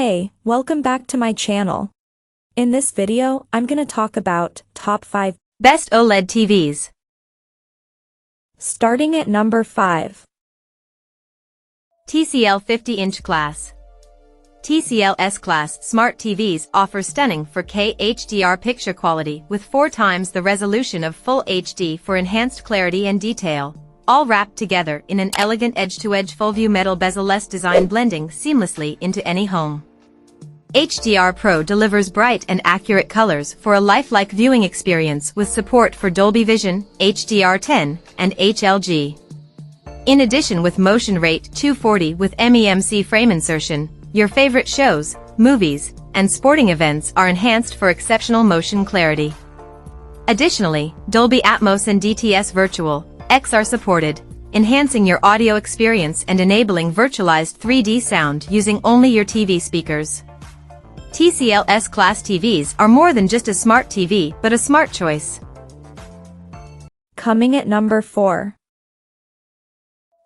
Hey, welcome back to my channel. In this video, I'm gonna talk about top 5 best OLED TVs. Starting at number 5. TCL 50-inch class. TCL S-Class Smart TVs offer stunning 4K HDR picture quality with 4 times the resolution of Full HD for enhanced clarity and detail, all wrapped together in an elegant edge-to-edge full-view metal bezel-less design blending seamlessly into any home. HDR Pro delivers bright and accurate colors for a lifelike viewing experience with support for Dolby Vision, HDR10, and HLG. In addition, with motion rate 240 with MEMC frame insertion, your favorite shows, movies, and sporting events are enhanced for exceptional motion clarity. Additionally, Dolby Atmos and DTS Virtual X are supported, enhancing your audio experience and enabling virtualized 3D sound using only your TV speakers. TCL S-Class TVs are more than just a smart TV but a smart choice. Coming at number 4.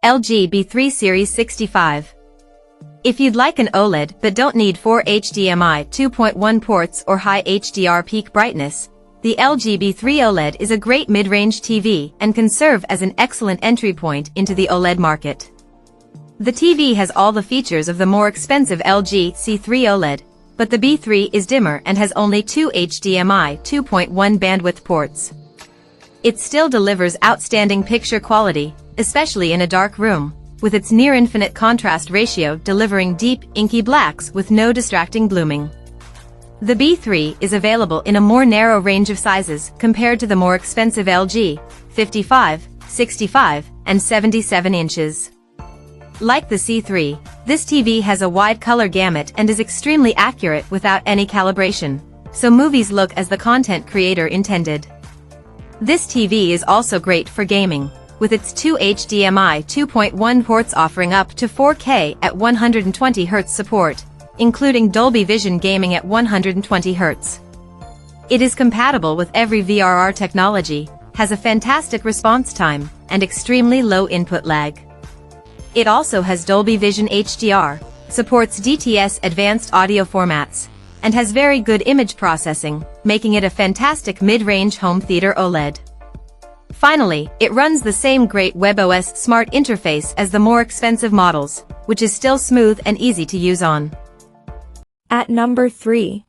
LG B3 Series 65. If you'd like an OLED but don't need 4 HDMI 2.1 ports or high HDR peak brightness, the LG B3 OLED is a great mid-range TV and can serve as an excellent entry point into the OLED market. The TV has all the features of the more expensive LG C3 OLED, but the B3 is dimmer and has only 2 HDMI 2.1 bandwidth ports. It still delivers outstanding picture quality, especially in a dark room, with its near-infinite contrast ratio delivering deep, inky blacks with no distracting blooming. The B3 is available in a more narrow range of sizes compared to the more expensive LG, 55, 65, and 77 inches. Like the C3, this TV has a wide color gamut and is extremely accurate without any calibration, so movies look as the content creator intended. This TV is also great for gaming, with its 2 HDMI 2.1 ports offering up to 4K at 120 Hz support, including Dolby Vision gaming at 120 Hz. It is compatible with every VRR technology, has a fantastic response time, and extremely low input lag. It also has Dolby Vision HDR, supports DTS advanced audio formats, and has very good image processing, making it a fantastic mid-range home theater OLED. Finally, it runs the same great WebOS smart interface as the more expensive models, which is still smooth and easy to use on. At number 3.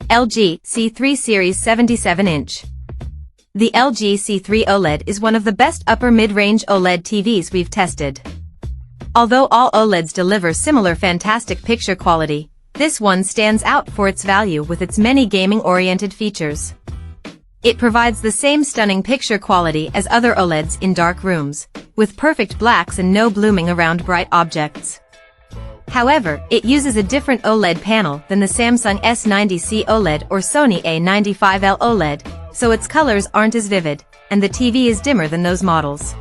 LG C3 Series 77-inch. The LG C3 OLED is one of the best upper mid-range OLED TVs we've tested. Although all OLEDs deliver similar fantastic picture quality, this one stands out for its value with its many gaming-oriented features. It provides the same stunning picture quality as other OLEDs in dark rooms, with perfect blacks and no blooming around bright objects. However, it uses a different OLED panel than the Samsung S90C OLED or Sony A95L OLED, so its colors aren't as vivid, and the TV is dimmer than those models.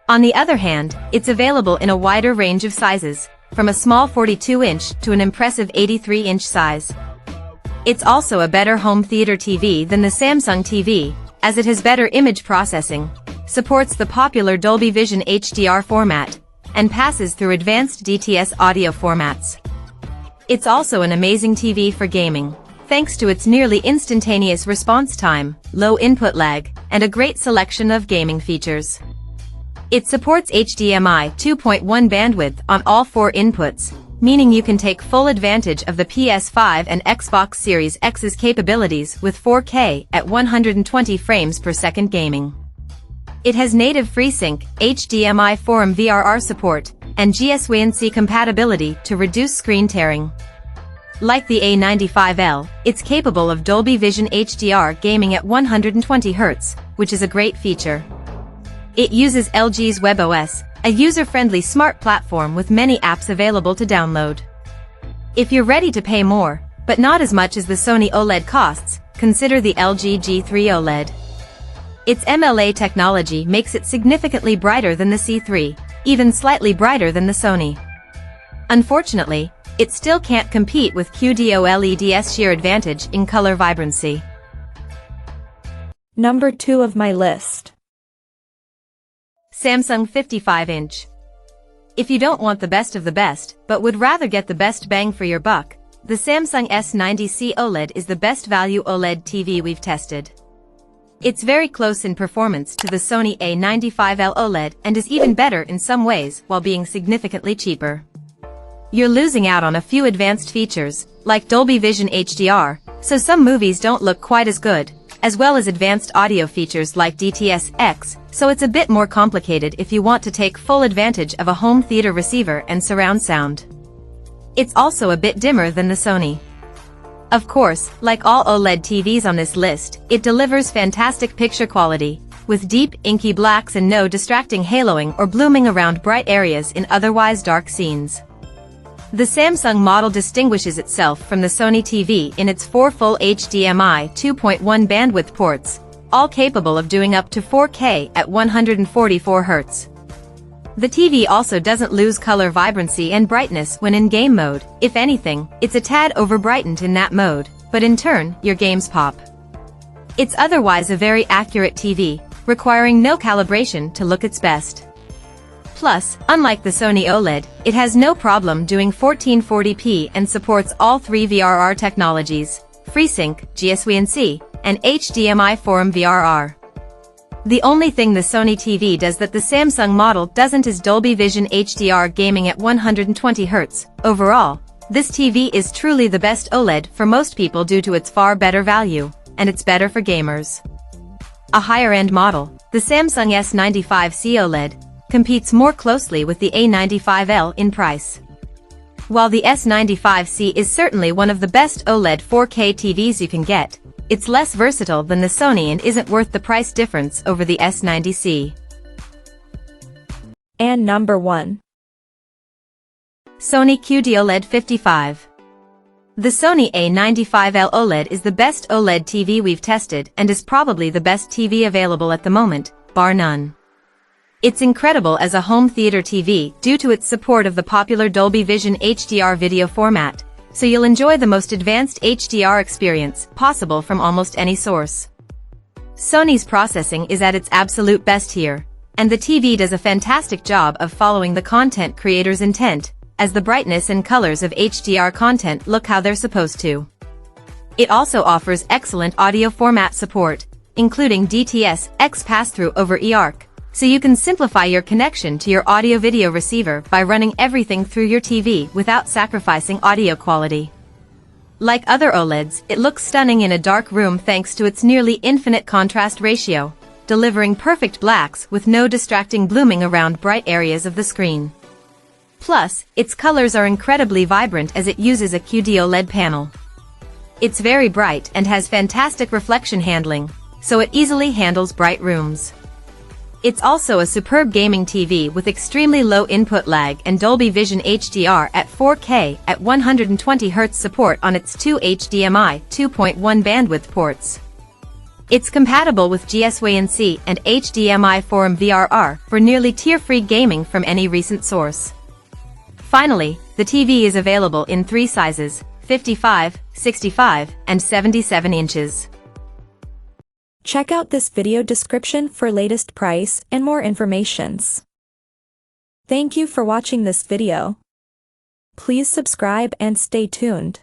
On the other hand, it's available in a wider range of sizes, from a small 42-inch to an impressive 83-inch size. It's also a better home theater TV than the Samsung TV, as it has better image processing, supports the popular Dolby Vision HDR format, and passes through advanced DTS audio formats. It's also an amazing TV for gaming, thanks to its nearly instantaneous response time, low input lag, and a great selection of gaming features. It supports HDMI 2.1 bandwidth on all 4 inputs, meaning you can take full advantage of the PS5 and Xbox Series X's capabilities with 4K at 120 frames per second gaming. It has native FreeSync, HDMI 4M VRR support, and GSWC compatibility to reduce screen tearing. Like the A95L, it's capable of Dolby Vision HDR gaming at 120 Hz, which is a great feature. It uses LG's WebOS, a user-friendly smart platform with many apps available to download. If you're ready to pay more, but not as much as the Sony OLED costs, consider the LG G3 OLED. Its MLA technology makes it significantly brighter than the C3, even slightly brighter than the Sony. Unfortunately, it still can't compete with QD-OLED's sheer advantage in color vibrancy. Number 2 of my list. Samsung 55-inch. If you don't want the best of the best, but would rather get the best bang for your buck, the Samsung S90C OLED is the best value OLED TV we've tested. It's very close in performance to the Sony A95L OLED and is even better in some ways while being significantly cheaper. You're losing out on a few advanced features, like Dolby Vision HDR, so some movies don't look quite as good, as well as advanced audio features like DTS-X, so it's a bit more complicated if you want to take full advantage of a home theater receiver and surround sound. It's also a bit dimmer than the Sony. Of course, like all OLED TVs on this list, it delivers fantastic picture quality, with deep, inky blacks and no distracting haloing or blooming around bright areas in otherwise dark scenes. The Samsung model distinguishes itself from the Sony TV in its 4 full HDMI 2.1 bandwidth ports, all capable of doing up to 4K at 144 Hz. The TV also doesn't lose color vibrancy and brightness when in game mode. If anything, it's a tad over-brightened in that mode, but in turn, your games pop. It's otherwise a very accurate TV, requiring no calibration to look its best. Plus, unlike the Sony OLED, it has no problem doing 1440p and supports all 3 VRR technologies: FreeSync, GSWC, and HDMI Forum VRR. The only thing the Sony TV does that the Samsung model doesn't is Dolby Vision HDR gaming at 120 Hz. Overall, this TV is truly the best OLED for most people due to its far better value, and it's better for gamers. A higher-end model, the Samsung S95C OLED, competes more closely with the A95L in price. While the S95C is certainly one of the best OLED 4K TVs you can get, it's less versatile than the Sony and isn't worth the price difference over the S90C. And number 1. Sony QD-OLED 55. The Sony A95L OLED is the best OLED TV we've tested and is probably the best TV available at the moment, bar none. It's incredible as a home theater TV due to its support of the popular Dolby Vision HDR video format, so you'll enjoy the most advanced HDR experience possible from almost any source. Sony's processing is at its absolute best here, and the TV does a fantastic job of following the content creator's intent, as the brightness and colors of HDR content look how they're supposed to. It also offers excellent audio format support, including DTS-X pass-through over eARC, so you can simplify your connection to your audio-video receiver by running everything through your TV without sacrificing audio quality. Like other OLEDs, it looks stunning in a dark room thanks to its nearly infinite contrast ratio, delivering perfect blacks with no distracting blooming around bright areas of the screen. Plus, its colors are incredibly vibrant as it uses a QD-OLED panel. It's very bright and has fantastic reflection handling, so it easily handles bright rooms. It's also a superb gaming TV with extremely low input lag and Dolby Vision HDR at 4K at 120 Hz support on its 2 HDMI 2.1 bandwidth ports. It's compatible with GSWC and HDMI Forum VRR for nearly tear-free gaming from any recent source. Finally, the TV is available in 3 sizes: 55, 65, and 77 inches. Check out this video description for latest price and more informations. Thank you for watching this video. Please subscribe and stay tuned.